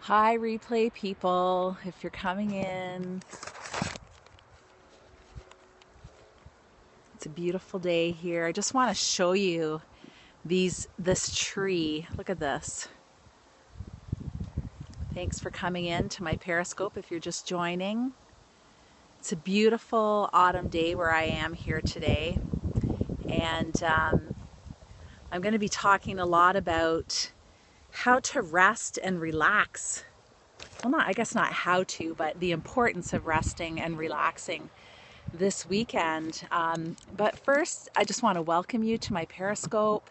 Hi, replay people. If you're coming in, it's a beautiful day here. I just want to show you this tree. Look at this. Thanks for coming in to my Periscope if you're just joining. It's a beautiful autumn day where I am here today, and I'm going to be talking a lot about how to rest and relax. Well, I guess not how to, but the importance of resting and relaxing this weekend. But first, I just want to welcome you to my Periscope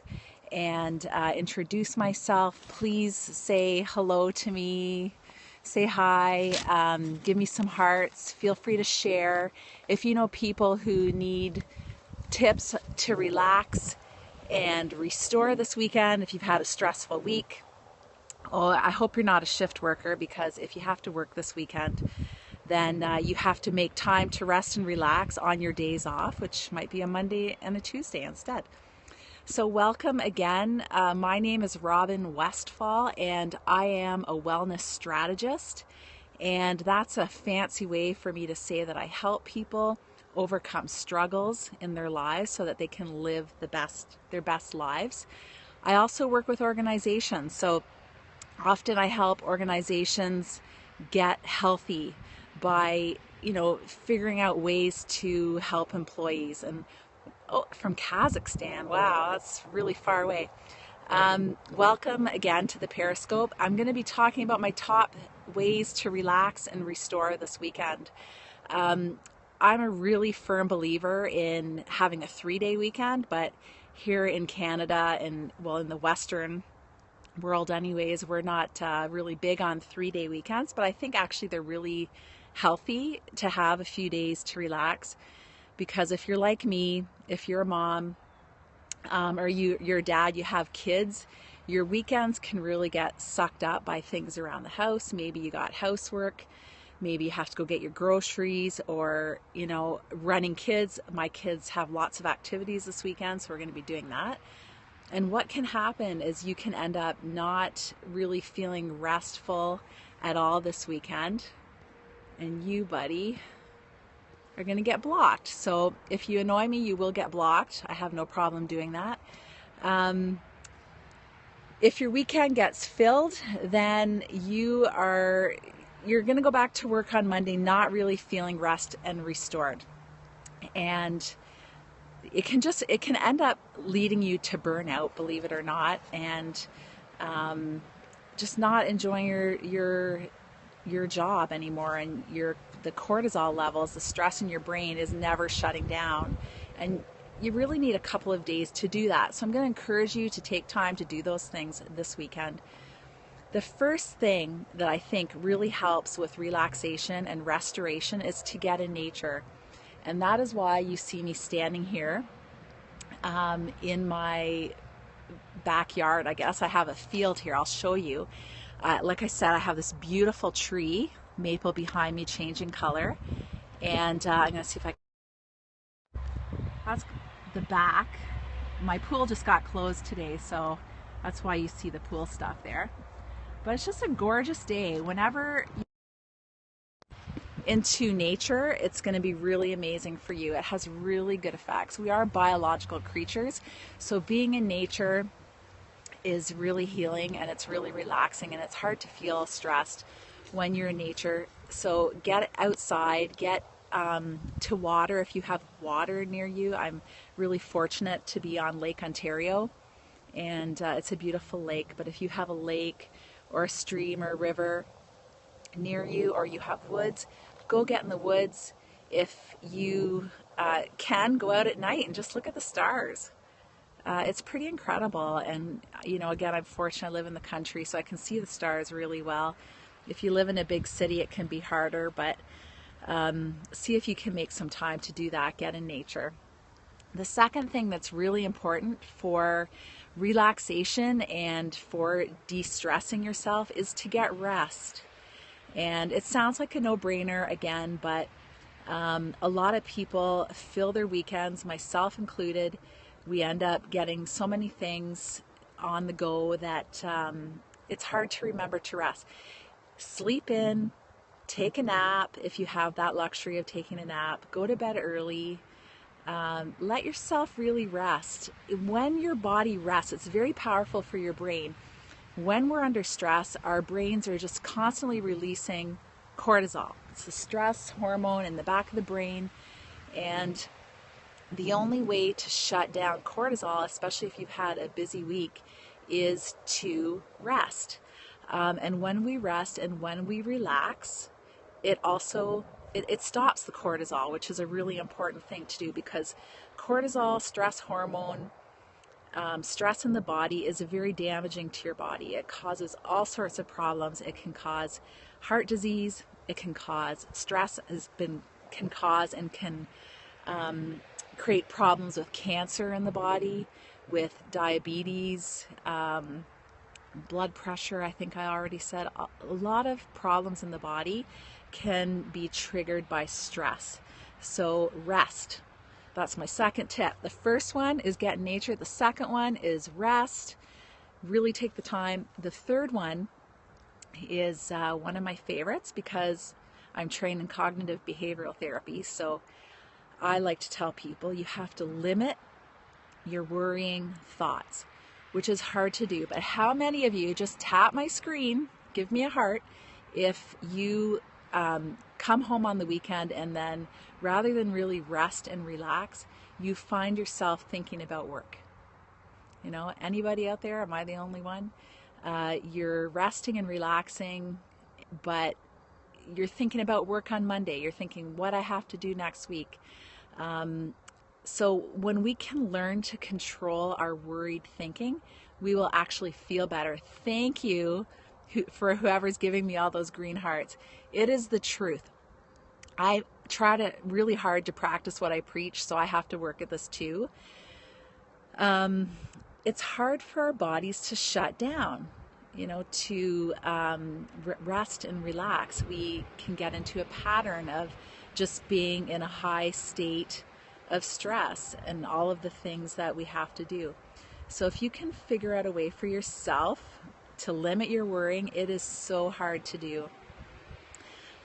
and introduce myself. Please say hello to me, say hi, give me some hearts. Feel free to share. If you know people who need tips to relax and restore this weekend, if you've had a stressful week, oh, I hope you're not a shift worker, because if you have to work this weekend, then you have to make time to rest and relax on your days off, which might be a Monday and a Tuesday instead. So welcome again. My name is Robin Westfall, and I am a wellness strategist. And that's a fancy way for me to say that I help people overcome struggles in their lives so that they can live their best lives. I also work with organizations. So often I help organizations get healthy by, figuring out ways to help employees. And from Kazakhstan, wow, that's really far away. Welcome again to the Periscope. I'm going to be talking about my top ways to relax and restore this weekend. I'm a really firm believer in having a 3-day weekend, but here in Canada and, well, in the Western world anyways, we're not really big on 3-day weekends, but I think actually they're really healthy to have a few days to relax, because if you're like me, if you're a mom, or you're a dad, you have kids, your weekends can really get sucked up by things around the house. Maybe you got housework, maybe you have to go get your groceries, or running kids. My kids have lots of activities this weekend, so we're going to be doing that. And what can happen is you can end up not really feeling restful at all this weekend. And you, buddy, are going to get blocked. So if you annoy me, you will get blocked. I have no problem doing that. If your weekend gets filled, then you're going to go back to work on Monday not really feeling rest and restored. And it can end up leading you to burnout, believe it or not, and just not enjoying your job anymore, and the cortisol levels, the stress in your brain is never shutting down, and you really need a couple of days to do that. So I'm going to encourage you to take time to do those things this weekend. The first thing that I think really helps with relaxation and restoration is to get in nature. And that is why you see me standing here in my backyard. I guess I have a field here. I'll show you. Like I said, I have this beautiful tree, maple, behind me changing color. And I'm going to see if that's the back. My pool just got closed today, so that's why you see the pool stuff there. But it's just a gorgeous day. Whenever into nature, it's going to be really amazing for you. It has really good effects. We are biological creatures, so being in nature is really healing, and it's really relaxing, and it's hard to feel stressed when you're in nature. So get outside, get to water if you have water near you. I'm really fortunate to be on Lake Ontario, and it's a beautiful lake. But if you have a lake or a stream or a river near you, or you have woods, go get in the woods. If you can, go out at night and just look at the stars. It's pretty incredible. And again, I'm fortunate I live in the country, so I can see the stars really well. If you live in a big city, it can be harder, but see if you can make some time to do that. Get in nature. The second thing that's really important for relaxation and for de-stressing yourself is to get rest. And it sounds like a no-brainer again, but a lot of people fill their weekends, myself included. We end up getting so many things on the go that it's hard to remember to rest. sleep in, take a nap if you have that luxury of taking a nap, go to bed early, let yourself really rest. When your body rests, it's very powerful for your brain. When we're under stress, our brains are just constantly releasing cortisol. It's the stress hormone in the back of the brain, and the only way to shut down cortisol, especially if you've had a busy week, is to rest. And when we rest and when we relax, it also it stops the cortisol, which is a really important thing to do, because cortisol, stress hormone, stress in the body is very damaging to your body. It causes all sorts of problems. It can cause heart disease. It can cause can cause and can create problems with cancer in the body, with diabetes, blood pressure. I think I already said a lot of problems in the body can be triggered by stress. So rest. That's my second tip. The first one is get in nature. The second one is rest. Really take the time. The third one is one of my favorites because I'm trained in cognitive behavioral therapy. So I like to tell people you have to limit your worrying thoughts, which is hard to do. But how many of you, just tap my screen, give me a heart, if you come home on the weekend and then rather than really rest and relax, you find yourself thinking about work? You know, anybody out there? Am I the only one? You're resting and relaxing, but you're thinking about work on Monday. You're thinking what I have to do next week. So when we can learn to control our worried thinking, we will actually feel better. Thank you for whoever's giving me all those green hearts. It is the truth. I try really hard to practice what I preach, so I have to work at this too. It's hard for our bodies to shut down, to rest and relax. We can get into a pattern of just being in a high state of stress and all of the things that we have to do. So if you can figure out a way for yourself to limit your worrying, it is so hard to do.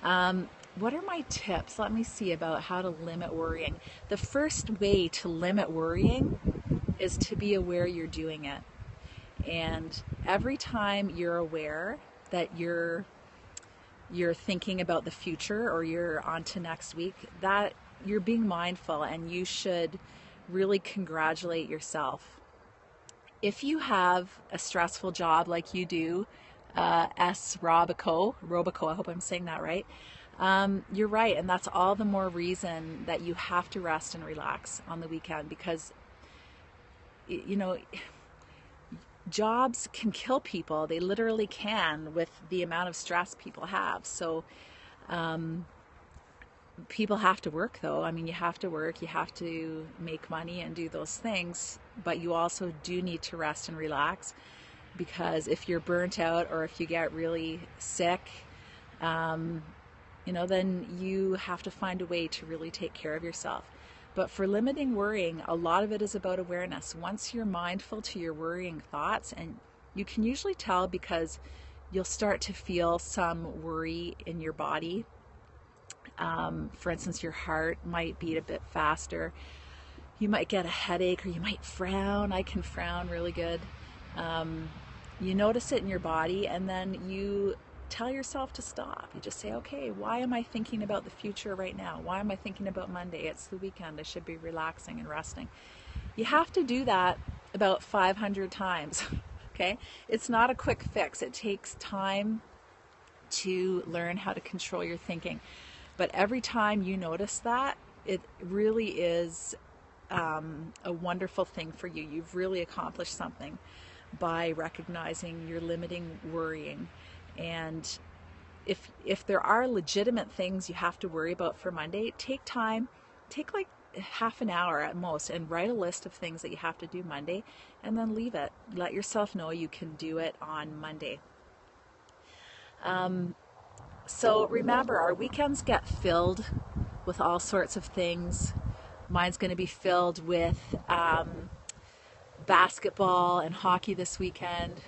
What are my tips? Let me see about how to limit worrying. The first way to limit worrying is to be aware you're doing it. And every time you're aware that you're thinking about the future or you're on to next week, that you're being mindful, and you should really congratulate yourself. If you have a stressful job like you do, Robico, I hope I'm saying that right, you're right, and that's all the more reason that you have to rest and relax on the weekend, because jobs can kill people. They literally can, with the amount of stress people have. So people have to work, though. I mean, you have to work, you have to make money and do those things, but you also do need to rest and relax, because if you're burnt out or if you get really sick, then you have to find a way to really take care of yourself. But for limiting worrying, a lot of it is about awareness. Once you're mindful to your worrying thoughts, and you can usually tell because you'll start to feel some worry in your body. For instance, your heart might beat a bit faster. You might get a headache, or you might frown. I can frown really good. You notice it in your body, and then you tell yourself to stop. You just say, okay, why am I thinking about the future right now? Why am I thinking about Monday? It's the weekend. I should be relaxing and resting. You have to do that about 500 times, okay? It's not a quick fix. It takes time to learn how to control your thinking. But every time you notice that, it really is a wonderful thing for you. You've really accomplished something by recognizing you're limiting worrying. And if there are legitimate things you have to worry about for Monday, take like half an hour at most and write a list of things that you have to do Monday, and then leave it. Let yourself know you can do it on Monday. So remember, our weekends get filled with all sorts of things. Mine's going to be filled with basketball and hockey this weekend.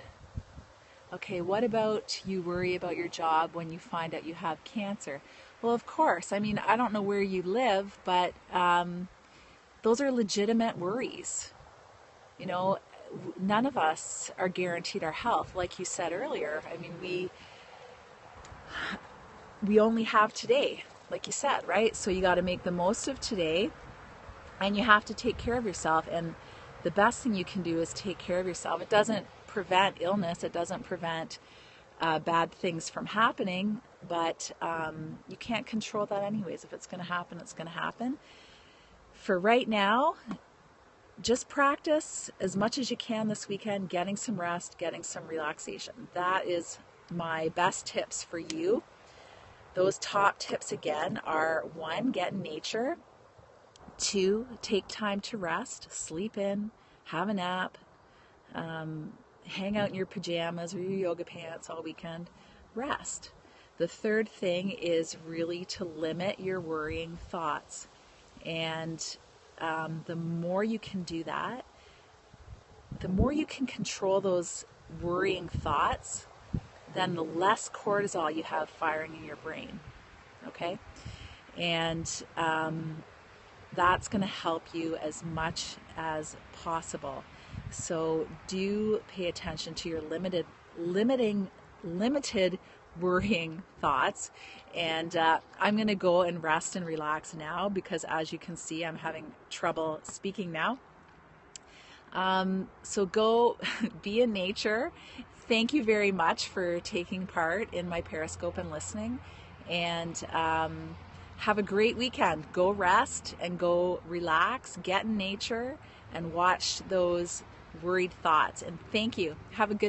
Okay, what about you worry about your job when you find out you have cancer? Well, of course. I mean, I don't know where you live, but those are legitimate worries. You know, none of us are guaranteed our health. Like you said earlier, I mean, we only have today, like you said, right? So you got to make the most of today, and you have to take care of yourself. And the best thing you can do is take care of yourself. It doesn't prevent illness, it doesn't prevent bad things from happening, but you can't control that anyways. If it's going to happen, it's going to happen. For right now, just practice as much as you can this weekend, getting some rest, getting some relaxation. That is my best tips for you. Those top tips again are: 1, get in nature; 2, take time to rest, sleep in, have a nap, hang out in your pajamas or your yoga pants all weekend, rest. The third thing is really to limit your worrying thoughts. And the more you can do that, the more you can control those worrying thoughts, then the less cortisol you have firing in your brain. Okay? And that's going to help you as much as possible. So do pay attention to your limited worrying thoughts. And I'm going to go and rest and relax now, because as you can see, I'm having trouble speaking now. So go be in nature. Thank you very much for taking part in my Periscope and listening. And have a great weekend. Go rest and go relax, get in nature, and watch those worried thoughts. And thank you. Have a good